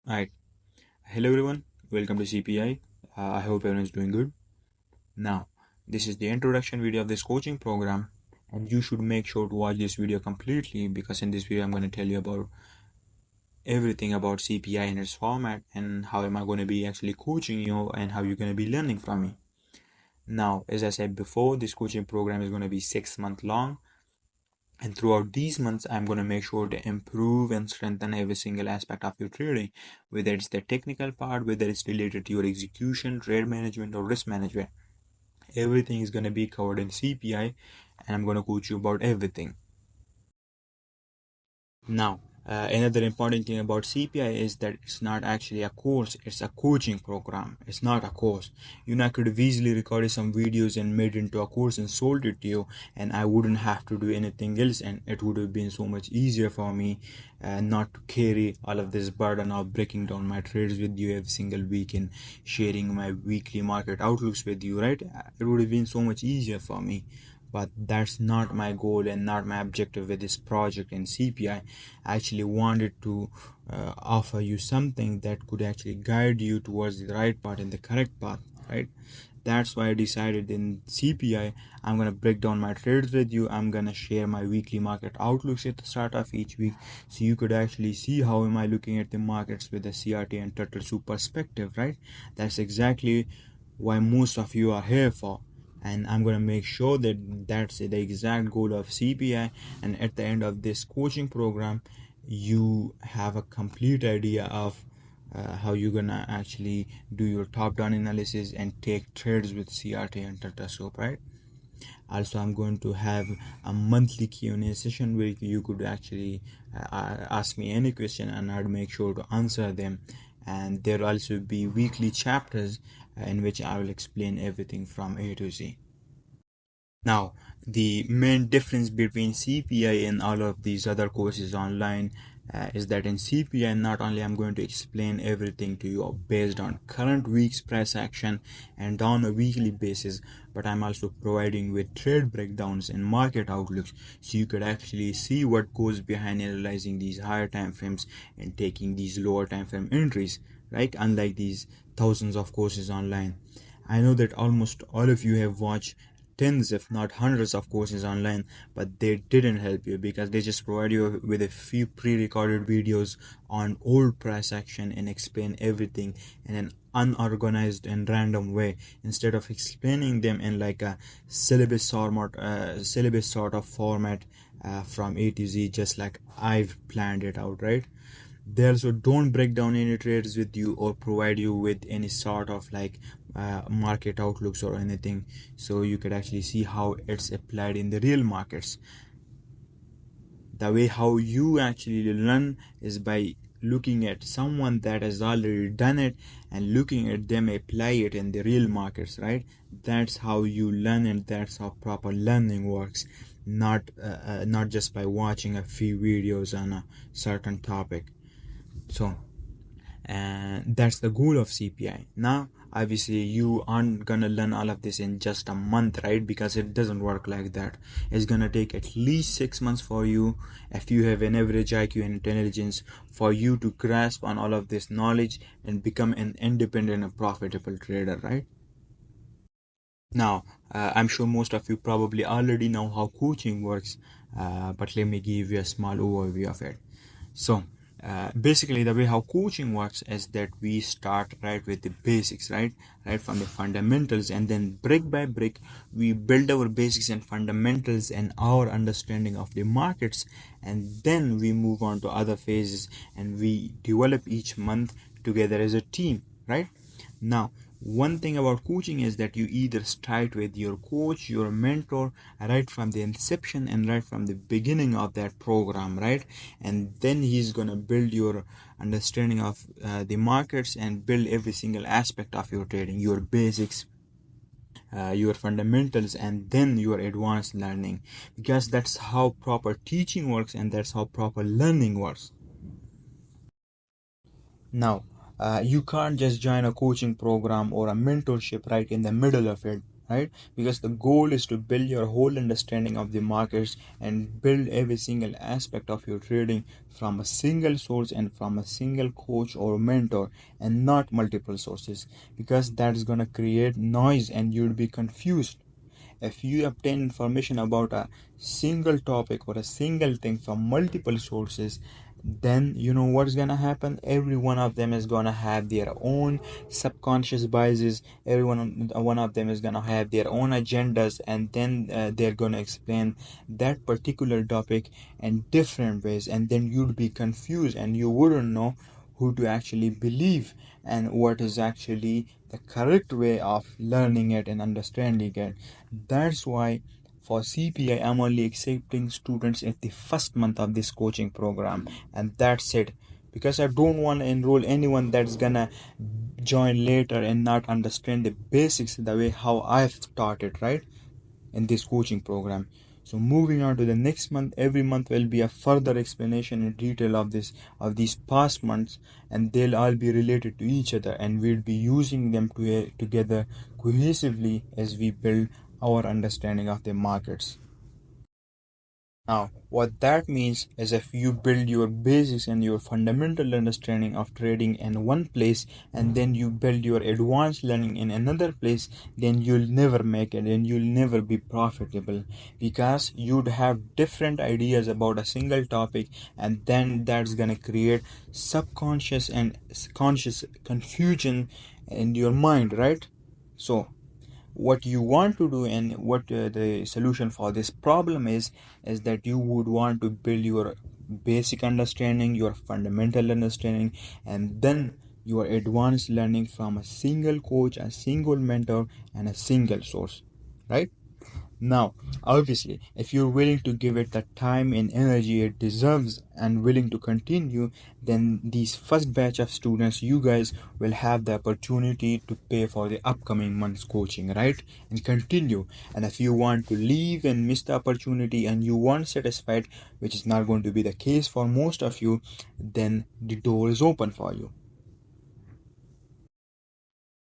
Alright, hello everyone, welcome to CPI. I hope everyone's doing good. Now, this is the introduction video of this coaching program, and you should make sure to watch this video completely because in this video I'm going to tell you about everything about CPI and its format and how am I going to be actually coaching you and how you're going to be learning from me. Now, as I said before, this coaching program is going to be 6 months long. And throughout these months, I'm going to make sure to improve and strengthen every single aspect of your trading, whether it's the technical part, whether it's related to your execution, trade management, or risk management. Everything is going to be covered in CPI, and I'm going to coach you about everything. Now, another important thing about CPI is that it's not actually a course, it's a coaching program. It's not a course. I could have easily recorded some videos and made it into a course and sold it to you, and I wouldn't have to do anything else, and it would have been so much easier for me not to carry all of this burden of breaking down my trades with you every single week and sharing my weekly market outlooks with you, right? It would have been so much easier for me. But that's not my goal and not my objective with this project in CPI. I actually wanted to offer you something that could actually guide you towards the right path and the correct path, right? That's why I decided in CPI, I'm going to break down my trades with you. I'm going to share my weekly market outlooks at the start of each week. So you could actually see how am I looking at the markets with the CRT and Turtle Soup perspective, right? That's exactly why most of you are here for. And I'm going to make sure that that's the exact goal of CPI. And at the end of this coaching program, you have a complete idea of how you're gonna actually do your top-down analysis and take trades with CRT and Turtle Soup, right? Also, I'm going to have a monthly Q&A session where you could actually ask me any question and I'd make sure to answer them. And there'll also be weekly chapters in which I will explain everything from A to Z. Now, the main difference between CPI and all of these other courses online is that in CPI, not only I'm going to explain everything to you based on current week's price action and on a weekly basis, but I'm also providing with trade breakdowns and market outlooks so you could actually see what goes behind analyzing these higher time frames and taking these lower time frame entries, right? Unlike these thousands of courses online. I know that almost all of you have watched tens if not hundreds of courses online, but they didn't help you because they just provide you with a few pre-recorded videos on old price action and explain everything in an unorganized and random way instead of explaining them in like a syllabus sort of format from A to Z, just like I've planned it out, right? They also don't break down any trades with you or provide you with any sort of like market outlooks or anything, so you could actually see how it's applied in the real markets. The way how you actually learn is by looking at someone that has already done it and looking at them apply it in the real markets, right? That's how you learn, and that's how proper learning works, not just by watching a few videos on a certain topic. So, and that's the goal of CPI. Now, obviously, you aren't gonna learn all of this in just a month, right? Because it doesn't work like that. It's gonna take at least 6 months for you, if you have an average IQ and intelligence, for you to grasp on all of this knowledge and become an independent and profitable trader, right? Now, I'm sure most of you probably already know how coaching works, but let me give you a small overview of it. So, basically, the way how coaching works is that we start right with the basics, right from the fundamentals, and then brick by brick we build our basics and fundamentals and our understanding of the markets, and then we move on to other phases and we develop each month together as a team, right? Now, one thing about coaching is that you either start with your coach, your mentor, right from the inception and right from the beginning of that program, right? And then he's gonna build your understanding of the markets and build every single aspect of your trading, your basics, your fundamentals, and then your advanced learning, because that's how proper teaching works and that's how proper learning works. Now, you can't just join a coaching program or a mentorship right in the middle of it, right? Because the goal is to build your whole understanding of the markets and build every single aspect of your trading from a single source and from a single coach or mentor, and not multiple sources, because that's going to create noise and you'll be confused. If you obtain information about a single topic or a single thing from multiple sources, then you know what's gonna happen. Every one of them is gonna have their own subconscious biases. One of them is gonna have their own agendas, and then they're gonna explain that particular topic in different ways, and then you'd be confused and you wouldn't know who to actually believe and what is actually the correct way of learning it and understanding it. That's why for CPI, I'm only accepting students at the first month of this coaching program, and that's it. Because I don't want to enroll anyone that's gonna join later and not understand the basics the way how I've taught it, right? In this coaching program. So moving on to the next month, every month will be a further explanation in detail of these past months, and they'll all be related to each other, and we'll be using them together cohesively as we build our understanding of the markets. Now, what that means is if you build your basics and your fundamental understanding of trading in one place, and then you build your advanced learning in another place, then you'll never make it and you'll never be profitable, because you'd have different ideas about a single topic, and then that's gonna create subconscious and conscious confusion in your mind, right? So what you want to do and what the solution for this problem is that you would want to build your basic understanding, your fundamental understanding, and then your advanced learning from a single coach, a single mentor, and a single source, right? Now, obviously, if you're willing to give it the time and energy it deserves and willing to continue, then these first batch of students, you guys will have the opportunity to pay for the upcoming month's coaching, right? And continue. And if you want to leave and miss the opportunity and you weren't satisfied, which is not going to be the case for most of you, then the door is open for you.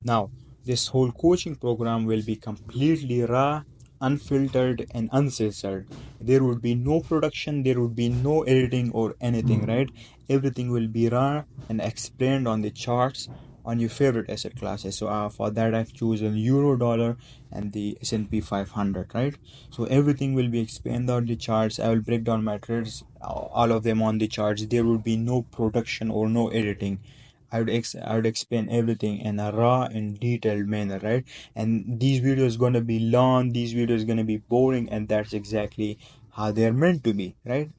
Now, this whole coaching program will be completely raw, unfiltered, and uncensored. There would be no production, there would be no editing or anything, right? Everything will be raw and explained on the charts on your favorite asset classes. So for that, I've chosen Euro Dollar and the S&P 500, right? So everything will be explained on the charts. I will break down my trades, all of them on the charts. There would be no production or no editing. I would explain everything in a raw and detailed manner, right? And these videos gonna be long, these videos gonna be boring, and that's exactly how they're meant to be, right?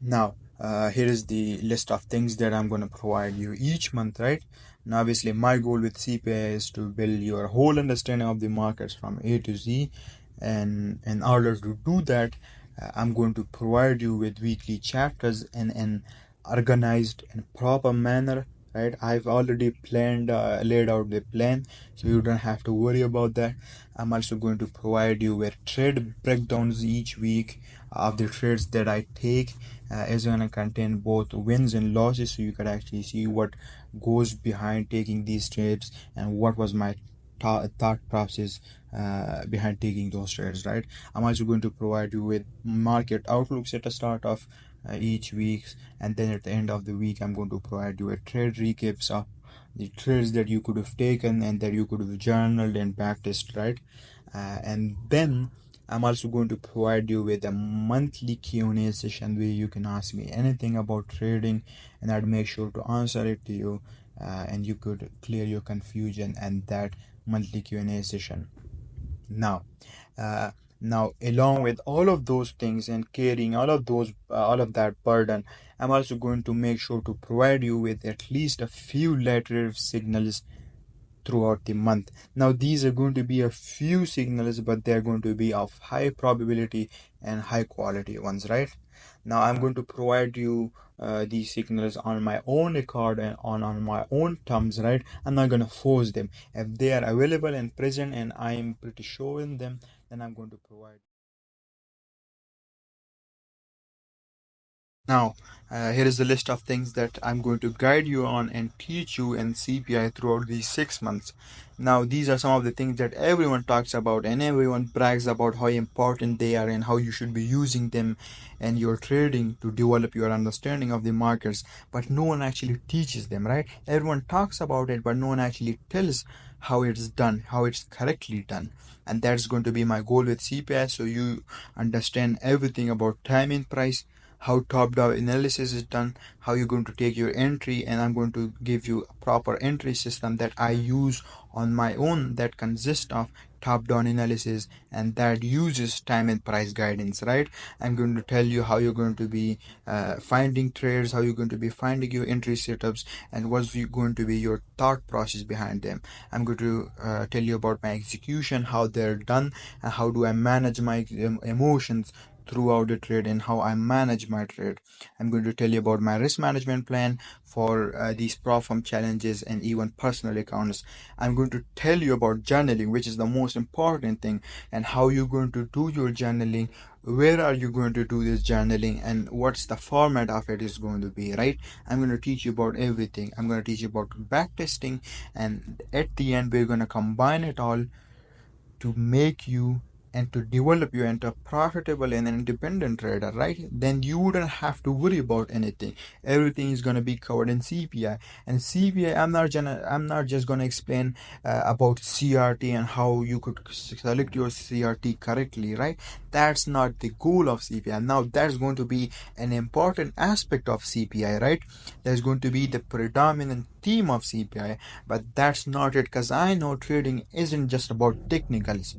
Now, here is the list of things that I'm gonna provide you each month, right? Now, obviously, my goal with CPI is to build your whole understanding of the markets from A to Z, and in order to do that, I'm going to provide you with weekly chapters in an organized and proper manner, right? I've already planned, laid out the plan, so you don't have to worry about that. I'm also going to provide you with trade breakdowns each week of the trades that I take. Is going to contain both wins and losses, so you could actually see what goes behind taking these trades and what was my thought process behind taking those trades, right? I'm also going to provide you with market outlooks at the start of each week, and then at the end of the week I'm going to provide you a trade recaps of the trades that you could have taken and that you could have journaled and backtested, right? And then I'm also going to provide you with a monthly Q&A session where you can ask me anything about trading, and I'd make sure to answer it to you, and you could clear your confusion and that monthly Q&A session. Now, uh, now along with all of those things and carrying all of that burden, I'm also going to make sure to provide you with at least a few lateral signals throughout the month. Now, these are going to be a few signals, but they're going to be of high probability and high quality ones, right? Now, I'm going to provide you these signals on my own record and on my own terms, right? I'm not going to force them. If they are available and present and I'm pretty sure in them, then I'm going to provide. Now, Here is the list of things that I'm going to guide you on and teach you in CPI throughout these 6 months. Now, these are some of the things that everyone talks about and everyone brags about how important they are and how you should be using them in your trading to develop your understanding of the markets. But no one actually teaches them, right? Everyone talks about it, but no one actually tells how it's done, how it's correctly done. And that's going to be my goal with CPI, so you understand everything about time in price, how top-down analysis is done, how you're going to take your entry, and I'm going to give you a proper entry system that I use on my own that consists of top-down analysis and that uses time and price guidance, right? I'm going to tell you how you're going to be finding trades, how you're going to be finding your entry setups, and what's going to be your thought process behind them. I'm going to tell you about my execution, how they're done, and how do I manage my emotions throughout the trade and how I manage my trade. I'm going to tell you about my risk management plan for these problem challenges and even personal accounts. I'm going to tell you about journaling, which is the most important thing, and how you're going to do your journaling, where are you going to do this journaling, and what's the format of it is going to be, right? I'm going to teach you about everything. I'm going to teach you about backtesting, and at the end we're going to combine it all to make you and to develop you into a profitable and an independent trader, right? Then you wouldn't have to worry about anything. Everything is going to be covered in CPI. And CPI, I'm not just going to explain about CRT and how you could select your CRT correctly, right? That's not the goal of CPI. Now that's going to be an important aspect of CPI, right? There's going to be the predominant theme of CPI, but that's not it, because I know trading isn't just about technicals.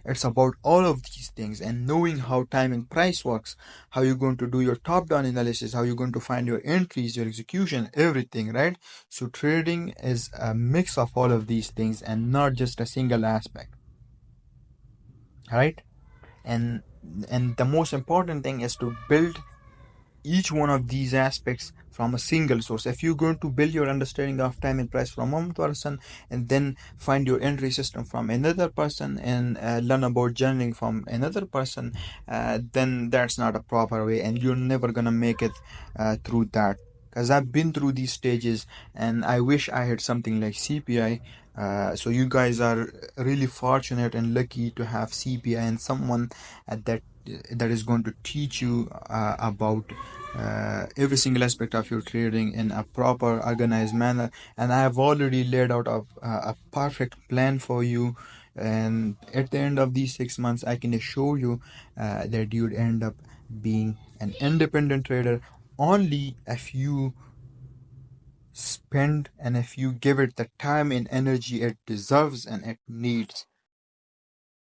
It's about all of these things and knowing how time and price works, how you're going to do your top-down analysis, how you're going to find your entries, your execution, everything, right? So trading is a mix of all of these things and not just a single aspect, right? And the most important thing is to build each one of these aspects from a single source. If you're going to build your understanding of time and price from one person and then find your entry system from another person and learn about journaling from another person, then that's not a proper way and you're never gonna make it through that. Because I've been through these stages and I wish I had something like CPI. So you guys are really fortunate and lucky to have CPI and someone at that is going to teach you about every single aspect of your trading in a proper organized manner. And I have already laid out a perfect plan for you, and at the end of these 6 months I can assure you that you'd end up being an independent trader only if you spend and if you give it the time and energy it deserves and it needs.